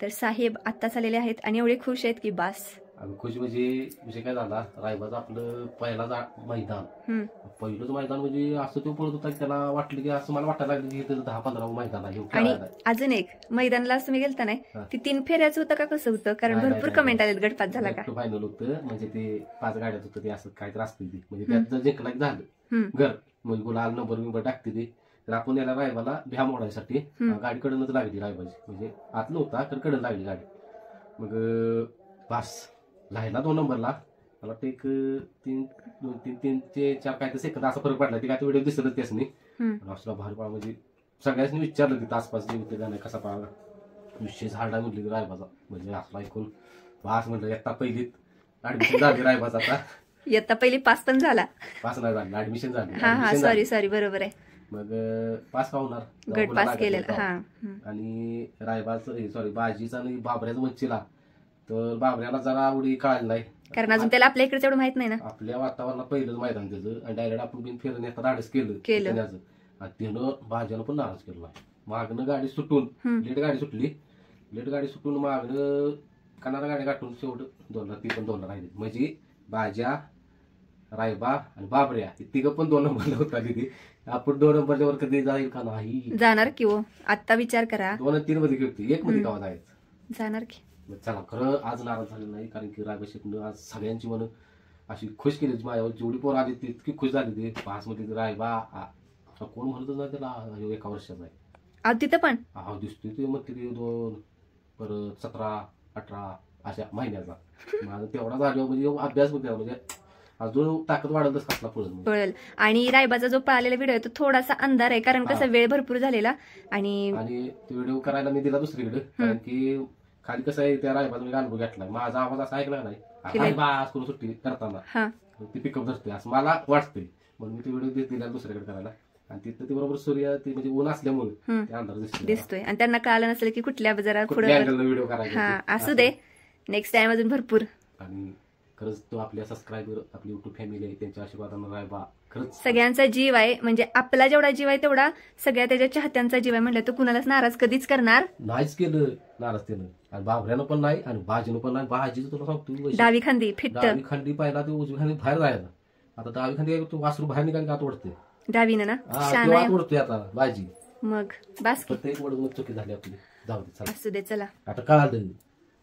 तर साहेब आत्ताच आलेले आहेत आणि एवढे खुश आहेत की बास. आम्ही खुश म्हणजे काय झाला, रायबाचं आपलं पहिला मैदान, पहिलंच मैदान म्हणजे असं तो पळत होता की त्याला वाटलं की असं मला वाटायला लागलं की 10-15 मैदान आहे. आणि अजून एक मैदानाला तुम्ही गेलता नाही ती 3 फेऱ्याच होतं का कसं होतं? कारण भरपूर कमेंट आलेत गटपास झाला का. फायनल होतं म्हणजे ते 5 गाड्यात होतं ते असं काहीतरी असतं ते, म्हणजे त्यात जर जिंकला की झालं घर, म्हणजे गुलाल नंबर टाकते ते. तर आपण याला रायबाला भ्या मोडायसाठी गाडी कडनच लागली रायबाची, म्हणजे आत नव्हता तर कडन लागली गाडी. मग पास लायला 2 नंबरला मला वाटतं एक 3 ते 4 काय तर सेकंद असा फरक पडला. ते काय व्हिडिओ दिसतच त्याच नाही. असला भारी पळा, म्हणजे सगळ्यांनी विचारलं की तासपास जिंकते का नाही, कसा पळाला. विशेष हार्डा म्हटली रायबाचा, म्हणजे असला ऐकून पास म्हटलं. एकटा पहिलीत ऍडमिशन झाली रायबाचा, आता इयत्ता पहिली पास पण झाला. पास नाही झाली, ऍडमिशन झाली. हा सॉरी बरोबर आहे. मग पास का होणार, गट पास केलेला. आणि रायबाचं बाजीचा आणि बाबऱ्याचा वंचीला, तर बाबऱ्याला जरा उडी कळाली नाही, कारण अजून त्याला आपल्या इकडे एवढं माहित नाही ना. आपल्या वातावरणात पहिलंच मैदान त्याचं, आणि डायरेक्ट आपण बिन फिरून येतात धाडस केलं. आणि त्यानं बाजानं पण नाराज केला. मागणं गाडी सुटून लेट गाडी सुटून मागणं कनारा गाडी गाठून शेवट 2 ती पण 2 राहिली. म्हणजे बाजा, रायबा आणि बाबऱ्या हे तिघं पण 2 नंबरला होता. तिथे आपण 2 नंबरच्या वर कधी जाईल का नाही, जाणार की हो. आता विचार करा, 2 आणि 3 मध्ये खेळतो, 1 मध्ये गावात जायचं जाणार की. चला खरं आज नाराज झालं नाही, कारण की रायबा शेटनं आज सगळ्यांची मन अशी खुश केली. माझ्यावर जेवढी पोरं आली ती इतकी खुश झाली. ते 5 मध्ये रायबा कोण म्हणतच नाही त्याला, 1 वर्षाचा आहे. तिथं पण दिसतोय ते, मग तिथे 2 परत 17-18 अशा महिन्याचा. माझा तेवढा झाल्यावर म्हणजे अभ्यास बघ, म्हणजे अजून ताकद वाढतच कसला पळेल. आणि रायबाचा जो पळालेला व्हिडिओ आहे तो थोडासा अंधार आहे, कारण कसं वेळ भरपूर झालेला. आणि तो व्हिडिओ करायला मी दिला दुसरीकडे, कारण की खाली कसं आहे, त्या रायबाचा मी अनुभव घेतलाय. माझा आवाज असा ऐकला नाही बास करून सुट्टी करताना ती पिकअप धरते असं मला वाटतंय, म्हणून मी तो व्हिडिओ दिला दुसरीकडे करायला. आणि तिथं ते बरोबर सूर्य ते म्हणजे ऊन असल्यामुळे ते अंधार दिसतोय. आणि त्यांना कळालं नसेल की कुठल्या जरा पुढे व्हिडिओ करायचा. असू दे, नेक्स्ट टाइम अजून भरपूर. आणि खरंच तो आपल्या सबस्क्रायबर, आपली युट्यूब फॅमिली आहे, त्यांच्या आशीर्वादानं रायबा खरंच सगळ्यांचा जीव आहे. म्हणजे आपला जेवढा जीव आहे तेवढा सगळ्या त्याच्या चाहत्यांचा जीव आहे. म्हटलं तो कुणालाच नाराज कधीच करणार नाहीच केलं, नाराज केलं. आणि बाबऱ्यानं पण नाही आणि भाजीनं पण नाही. भाजीचं तुला सांगतो, डावी खांदी फिट, डावी खांदी पाहिला ते उजवी खांदी बाहेर जायला. आता डावी खांदी तू वासरू बाहेर निघाली का तोडते डावीनं ना, तोडतोय आता भाजी. मग बास प्रत्येक वडून चुकी झाली आपली. जाऊ दे, चला असू दे. चला आता कळालं,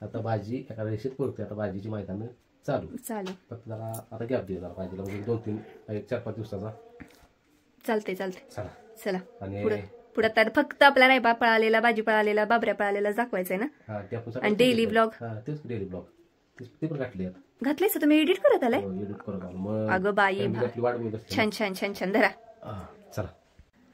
आता भाजी एका रेषेत पडतोय. आता भाजीची मैदान चालू फक्त जरा आता गॅप दे जरा भाजीला, म्हणजे 2-4-5 दिवसाचा. चालते चला. आणि पुढे तर फक्त आपला रायबा पळालेला, भाजी पळालेला, बाबऱ्या पळालेला दाखवायचंय ना. आणि डेली ब्लॉग, तेच डेली ब्लॉग ते पण घातलेच तुम्ही एडिट करत आलाय. एडिट करू. अगं बाई, छान धरा. चला,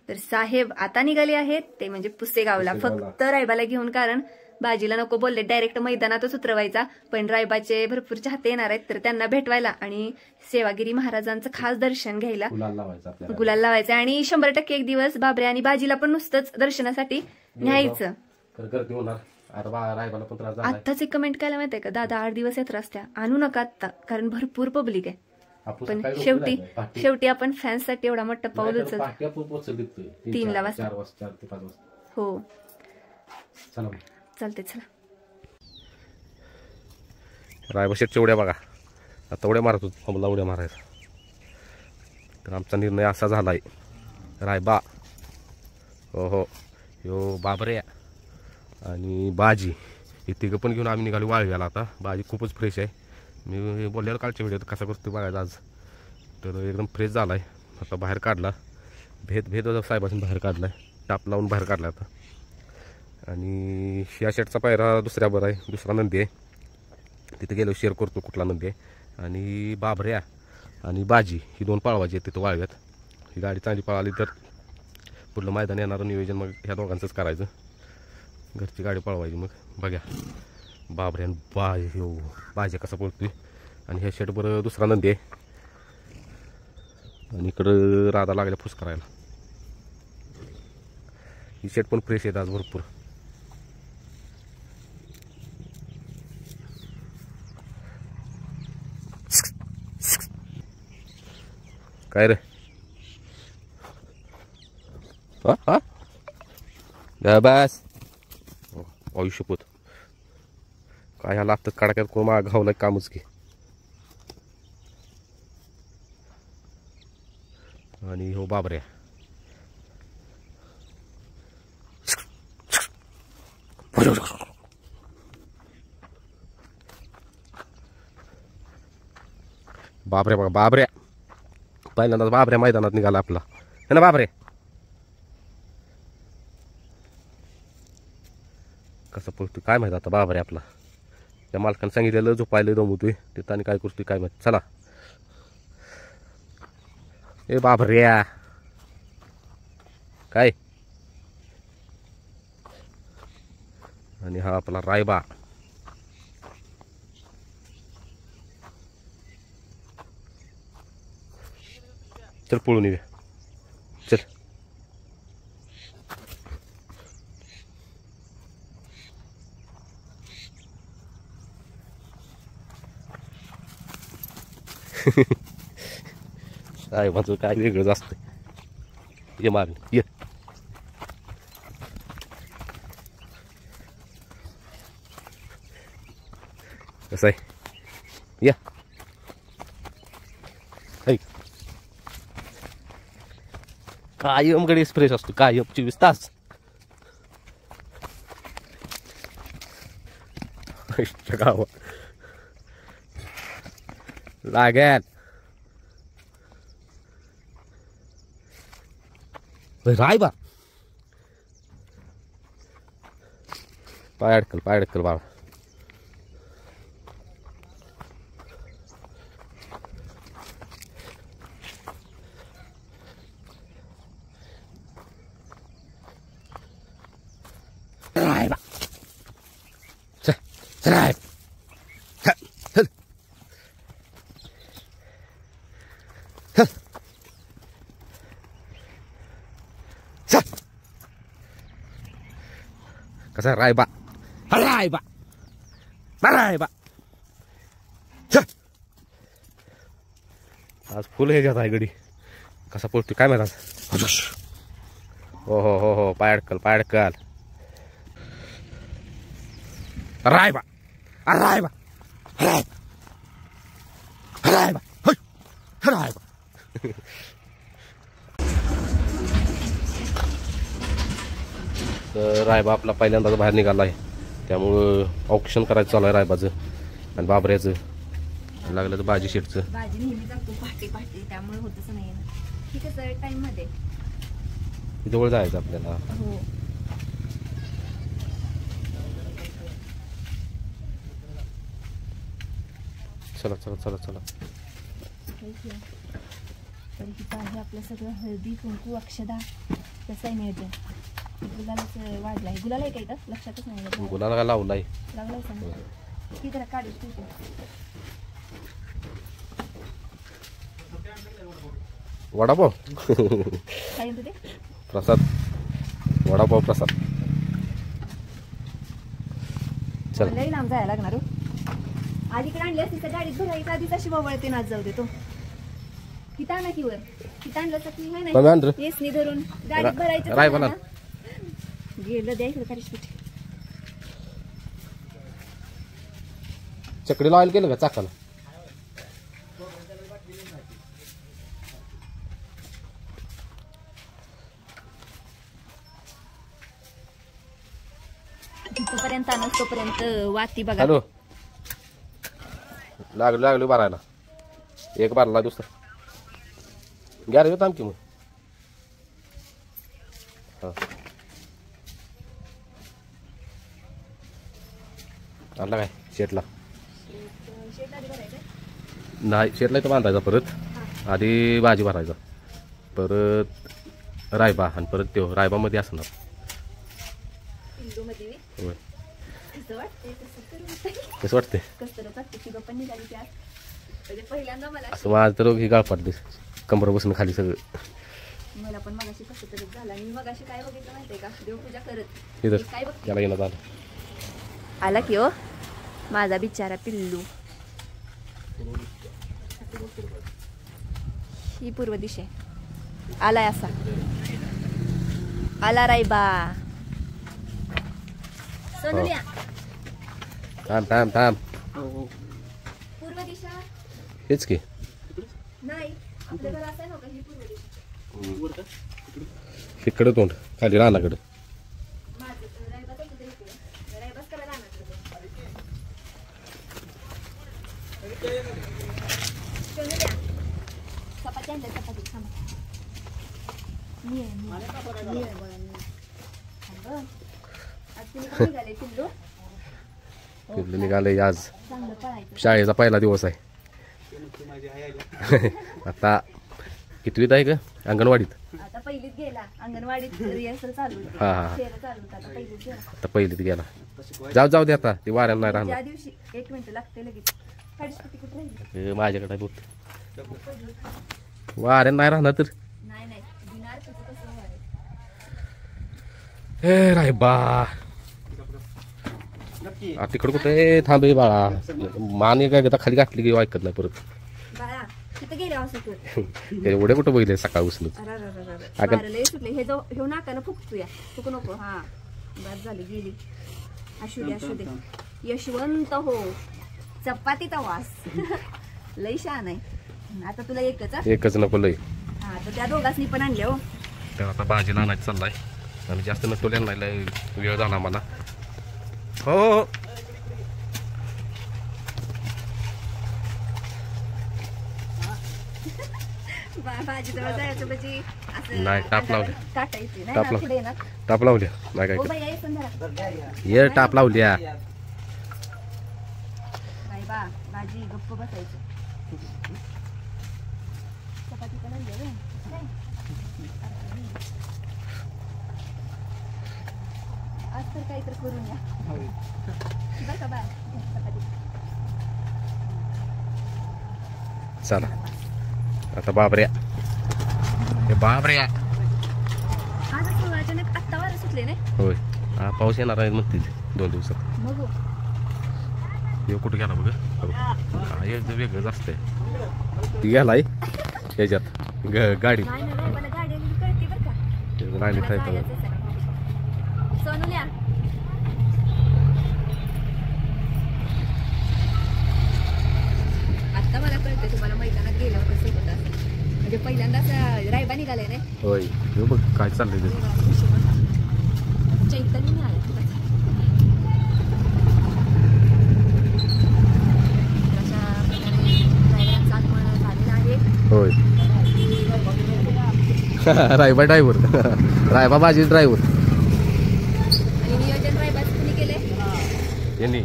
तर साहेब आता निघाले आहेत ते म्हणजे पुसेगावला, फक्त रायबाला घेऊन. कारण बाजीला नको बोलले, डायरेक्ट मैदानातच उतरवायचा. पण रायबाचे भरपूर चाहते येणार आहेत, तर त्यांना भेटवायला आणि सेवागिरी महाराजांचं खास दर्शन घ्यायला गुलाल लावायचं. आणि 100% एक दिवस बाबऱ्या आणि बाजीला पण नुसतंच दर्शनासाठी न्यायचं. आत्ताच एक कमेंट करायला माहितीये का, दादा 8 दिवस यात्रा असत्या, आणू नका आत्ता, कारण भरपूर पब्लिक आहे. पण शेवटी आपण फॅन्ससाठी एवढा मोठा पाऊल उचलतो. 3 वाजता हो. चालते, चला. रायबा शेटच्या उड्या बघा, आता उड्या मारत होतो, मला उड्या मारायचा. तर आमचा निर्णय असा झालाय, रायबा हो यो बाबऱ्या आणि बाजी हे तिघं पण घेऊन आम्ही निघालो वाळव्याला. आता बाजी खूपच फ्रेश आहे. मी बोलल्यावर कालच्या व्हिडिओ कसा करतो बघायचा आज, तर एकदम फ्रेश झालाय. आता बाहेर काढला, भेद साहेबांनी बाहेर काढलाय, टाप लावून बाहेर काढला आता. आणि या शेटचा पायरा दुसऱ्यावर आहे, दुसरा नंदी आहे. तिथे गेलो शेअर करतो कुठला नंदी आहे. आणि बाबऱ्या आणि बाजी ही 2 पळवायची आहेत तिथं वाळव्यात. ही गाडी चांगली पळाली तर पुढलं मैदान येणारं नियोजन मग ह्या दोघांचंच करायचं. घरची गाडी पळवायची. मग बघा बाबऱ्या आणि बाजी कसा पळतोय. आणि ह्या शेटवर दुसरा नंदी आहे. आणि इकडं राधा लागल्या फुस करायला. ही शेट पण फ्रेश आहेत आज भरपूर. काय रे बस आयुष्यपत काय ह्याला आता कडाक्यात कोण माग घावलाय कामच की. आणि हो बाबऱ्या बाबऱ्या बघा बाबऱ्या पहिल्यांदाच बाबऱ्या मैदानात निघाला आपला है ना बाबरे. कसं पळतोय काय माहित आता बाबऱ्या आपला. त्या मालकाने सांगितलेलं झोपायला दमवतोय तिथं आणि काय करतोय काय माहित. चला ए बाबऱ्या काय. आणि हा आपला रायबा. चल पळून येऊया चल. रायबाचं काय वेगळंच असतं. ये मागणी ये. कसं आहे या कायम गडी एक्सप्रेस असतो कायम 24 तास. गाव लागेल रायबा. पाय अडकल बाबा. रायबा चल कसा रायबा रायबा रायबा. आज फुल हे जात आहे गडी. कसा पळतोय काय माहित आज. हो हो हो हो पाय अडकल रायबा रायबा रायबा रायबा. तर रायबा आपला पहिल्यांदाच बाहेर निघाला आहे त्यामुळं ऑप्शन करायचं चालू आहे रायबाचं आणि बाबऱ्याचं. लागलं तर भाजी शेटचं. भाजी नेहमी जातो पहाटे त्यामुळे होतच नाही ना. ठीक आहे सर टाइम मध्ये जवळ जायचं आपल्याला. हो चला चला चला चला. तर तिथं आहे आपलं सगळं हळदी कुंकू अक्षदा. कसं आहे नियोजन. गुलालाच वाढलाय. गुलाल आहे का इथं लक्षातच नाही. गुलाला का लावलाय लागलाय सांग की जरा काढू ठीक आहे. वडापाव काय म्हणतो ते प्रसाद वडापाव प्रसाद. चल लई लांब जायला लागणार. आधी इकडे आणली असती तर गाडीत भरायचं आधीच अशी वळते नाच जाऊ देतो. किती आणा की वर किती आणलं तर की नाही येसनी धरून गाडीत भरायचं. रायबाला गेलं द्या इकडे कारीशपीठ. चकडीला ऑइल केलं का चाकाला. तिथपर्यंत आणस तोपर्यंत वाती बघा. हॅलो लागलो भरायला. एक भरला दुसरा घ्या रे थांब की मग. हा आणला काय शेटला नाही. शेटला इथं बांधायचा परत. आधी भाजी भरायचा परत रायबा आणि परत तो रायबामध्ये असणार. होय कसं वाटते. असं माझं तर ही गाळ पाडते कंबर बसून खाली सगळं. मला पण मगाशी कसं तरी झालं. आणि मगाशी काय बघितलं माहितीये का देवपूजा करत इधर त्याला येणं आला की हो माझा बिचारा पिल्लू. ही पूर्व दिशे आलाय असा. आला रायबा सोनुल्या थांब थांब थांब पूर्व दिशा हेच की नाही आपल्या घर असं नका ही पूर्व दिशा इकडं तोंड खाली रानाकडं माझं रायबाच होतं तरी इकडे रायबाच करायला आणत चपाती आणल्या चपाती थांबा मी आज तुम्ही काय निघाले पिल्लू पिल्लू निघाले आज चांगलं पळायचं शाळेचा पहिला दिवस आहे आता कितवीत आहे का अंगणवाडीत आता पहिलीत गेला अंगणवाडीत रिहर्सल चालू होती हा, हा. फेरं चालू होतं आता पहिलीत गेला आता पहिलीत गेला जाऊ दे आता ते वाऱ्यानं नाही राहणार ज्या दिवशी 1 मिनिट लागते लगेच काढीची कुठे राहिली हे माझ्याकडे बोट वाऱ्यानं नाही राहणार तर नाही नाही दिनार तुझं कसं व्हायचं हे राय बा तिकडं कुठे थांबे बाळा मान काय घेता खाली घातली की ऐकत नाही परत बाळा तिथे गेले असं तू एवढे कुठं बघितले सकाळ उचलून अगं. लय सुटले हे जो हे नाकानं फुकतोया फुकू नको हा बस झाली गेली असू दे यशवंत हो चपातीचा वास लय छान आहे आता तुला एकच नको लय हा तर त्या दोघांनी पण आणले हो तर आता भाजीला आणायचं चाललाय आणि जास्त नटवल्या नाही लय वेळ झाला मला हो हो भाजी जवळ जायचं म्हणजे असं नाही, टाप लावले. काटायची नाही टाप ना, लाव. पुढे ना टाप लावल्या नाही काय ओ बाई आई संध्या ये टाप लावल्या काय बा भाजी गप्प बसायची चपाती पण आणली होय? नाही. आज तर काहीतरी करून या बरं का बा चपाती चला आता बाबऱ्या हे बाबऱ्या आज असं अचानक आत्ता वारं सुटले नाही होय हा पाऊस येणार आहे मग तिथे 2 दिवसात मग हो. हे कुठं गेला बघ हा हे वेगळंच असतंय ती गेलाय याच्यात गाडी नाही नाही मला गाडी आलेली कळते बरं का राहिली मला काय जायचंच आहे. सोनुल्या आता मला कळते तुम्हाला मैदानात गेल्यावर कसं होतं असं. म्हणजे पहिल्यांदा असं रायबा निघालाय नाही होय हे बघ काय चाललंय ते चैतन्य नाही आला अशा प्रकारे रायबांचं आगमन झालेलं आहे होय रायबा ड्रायव्हर रायबा बाजी ड्रायव्हर आणि नियोजन रायबाचं कुणी केलंय यांनी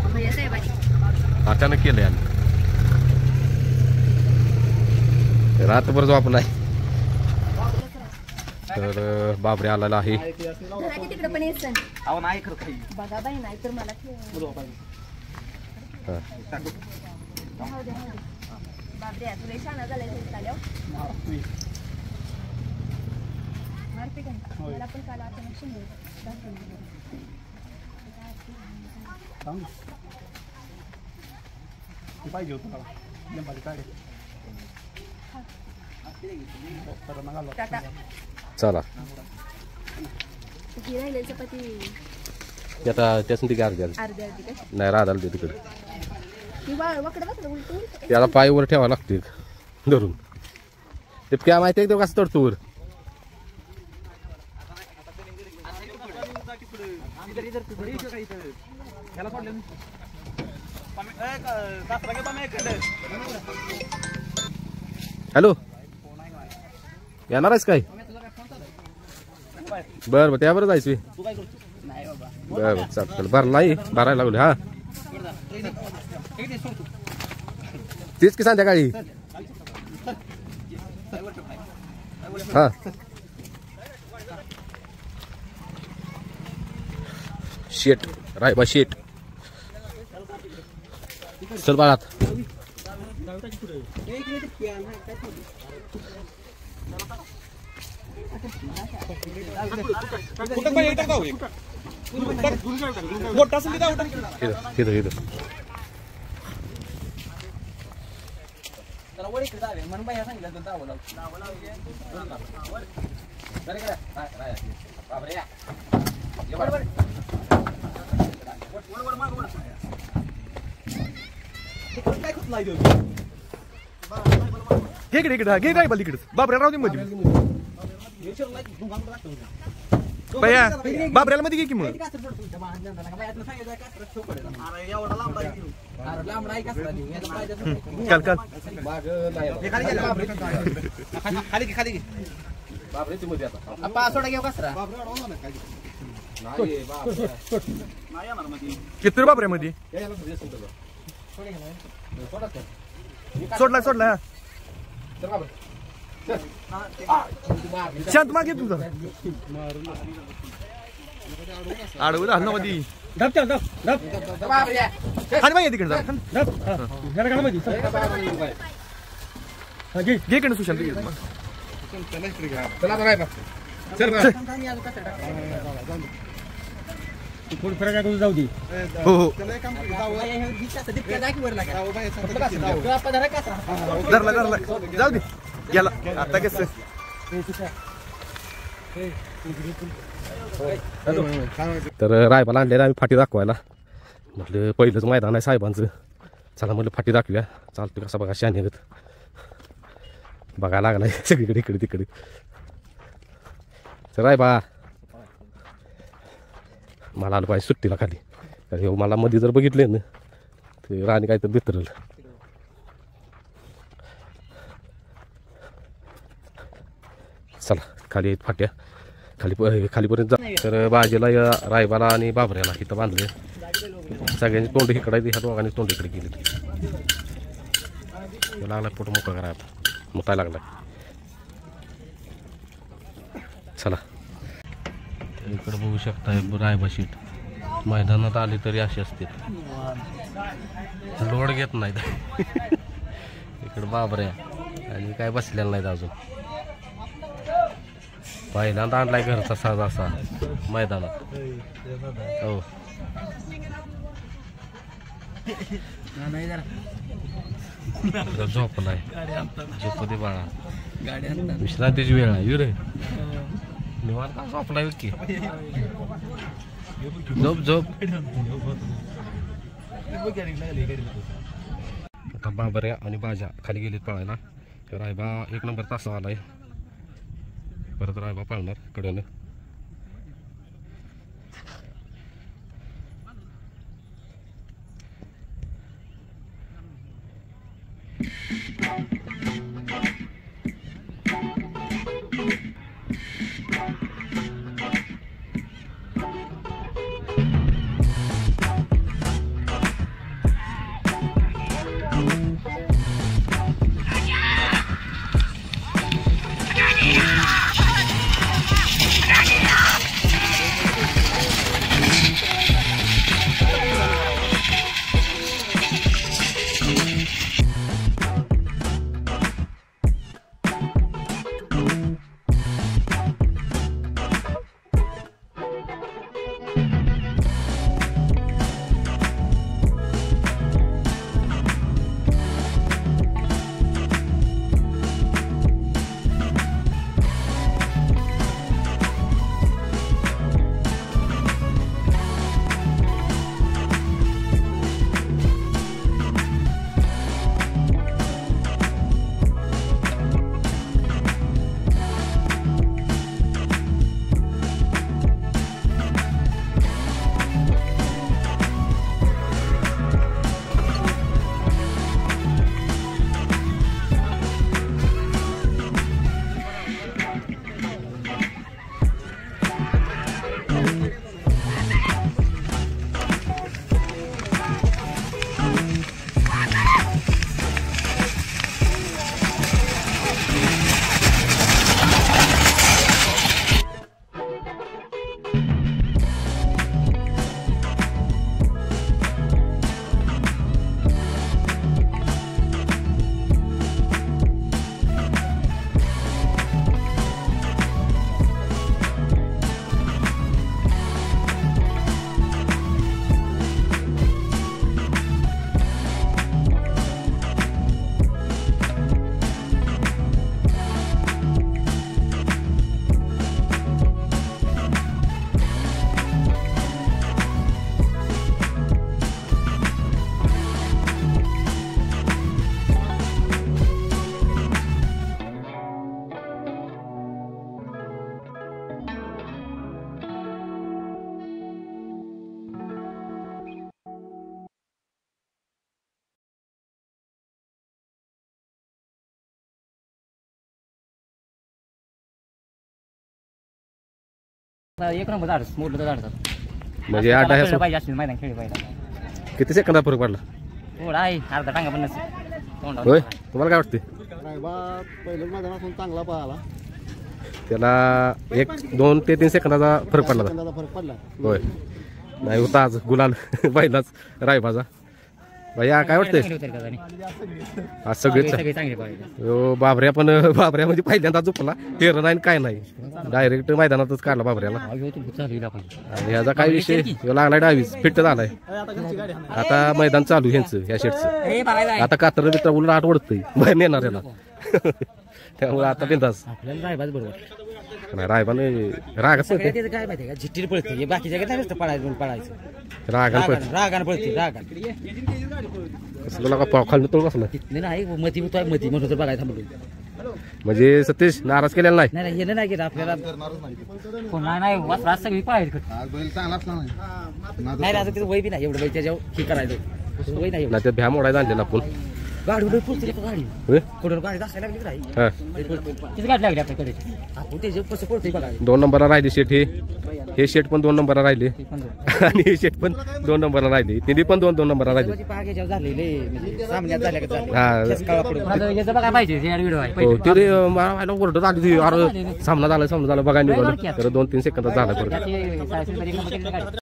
भैया साहेबांनी अचानक केलंय आणि रातभर जो आपण आहे तर बाबरे आलेला आहे घराची तिकडे पण येत बघा बाई नाही तर मला हा. बापरे तुला शाळा झालाय मारते का मला पण काल अचानक पाहिजे होतं टाटा चला ही राहिलेली चपाती ते आता त्यासाठी ती अर्धी अर्धी अर्धी काय नाही राधाला ते तिकडे ही वाकडं वाकडं उलटून त्याला पायवर ठेवा लागते धरून ते काय माहिती आहे कसं तडतो वर हॅलो येणार आहेस काय बरं त्यावर जायचं बरं चाल भरलाय भरायला लागले हा तीच की संध्याकाळी हा शेट रायबा शेट चल बाळात घे इकडे इकडे घे काय बल इकडे बाबऱ्याला राहू दे मध्ये भैया बाबऱ्याला मध्ये घे की मग काल काल किती बाबऱ्यामध्ये सोडला सोडला शांत मागे तुझा आडवू झालं ना मध्ये खाली मागे तिकडे घे कडे सुशांत थोडी फरक आहे जाऊ दे हो हो धरला धरला जाऊ दे गेला आता कसं तर रायबाला आणलेलं आम्ही फाटी दाखवायला म्हटलं पहिलंच मैदान आहे साहेबांचं चला म्हटलं फाटी दाखवूया चालतो कसा बघा शानेगत बघायला लागलाय सगळीकडे इकडे तिकडे तर रायबा मला आलं पाहिजे सुट्टीला खाली कारण हे मला मध्ये जर बघितले ना ते राणी काय तर बितरल चला खाली फाट्या खाली खालीपर्यंत जा तर बाजीला रायबाला आणि बाबऱ्याला इथं बांधले सगळ्यांची तोंड इकडे ह्या दोघांनी तोंड इकडे गेली लागला फोटो मोकळा करा मुतायला लागला चला इकडे बघू शकता रायबा शीट मैदानात आली तरी अशी असते लोड घेत नाहीत इकडे बाबऱ्या आणि काय बसलेला नाहीत अजून पहिल्यांदा आणलाय घरचा साधा असा मैदानात हो झोपलाय झोप दे बाळा विश्रांतीची वेळ आहे रे निवांत का झोपलाय की झोप झोप आता बाबऱ्या आणि बाजा खाली गेलीत पळायला रायबा 1 नंबर तासा आलाय परत रायबा पळणार कडेनं एक नंबर झाड मोठं झाड म्हणजे आठ आहे पाहिजे असतील मैदान खेळले पाहिजे. किती सेकंदा फरक पडला थोडा आहे अर्धा टांगा पण नसेल. होय तुम्हाला काय वाटते पहिलं मैदानातून चांगला पळाला, त्याला 1, 2 ते 3 सेकंदाचा फरक पडला होता. सेकंदाचा फरक पडला. होय नाही होता आज गुलाल पहिलाच रायबाचा. भैया काय वाटतंय आज सगळेच सगळे चांगले पाहिजे. यो बाबऱ्या म्हणजे पहिल्यांदा झोपला फेर नाही काय नाही डायरेक्ट मैदानातच काढला बाबऱ्याला. आणि ह्याचा काय विषय ह्यो लागलाय डावीस फिट झालाय. आता मैदान चालू ह्यांचं ह्या शेटचं. आता कातर बित्र उलट आठ ओढतंय बाहेर नेणार याला त्यामुळे आता बिंदास नाही रायबाने रागाच पळते काय माहिती का झिट्टीर पळते बाकीच्या नाही पळायचं पळायचं रागान पळते रागान पळते रागान कसलं का पाव खाल्लं तो कसला नाही मती मती म्हणून बघायला थांबलो. म्हणजे सतीश नाराज केलेला नाही. नाही हे नाही घेत आपल्याला नाही वास सगळी पळायचं नाही आता तिथं वय बी नाही एवढं वय त्याच्यावर हे करायचं वय नाही ते भ्या मोडायला आणलेला आपण गाडी पळते गाडी कुठून गाडी दाखवायला लागली नाही गाडी लागली आपल्याकडे आपण त्याच्या कसं पळतोय बघा. 2 नंबरला राहिले शेट हे शेट पण 2 नंबरला राहिले आणि हे शेट पण 2 नंबरला राहिले. तिन्ही पण 2 नंबरला राहिले. पाग्याच्या झालेले म्हणजे सामन्यात झाल्या का हा पाहिजे ते मला ओरडत आली अरे सामना झाला बघायला निघालं तर 2-3 सेकंदात झाला.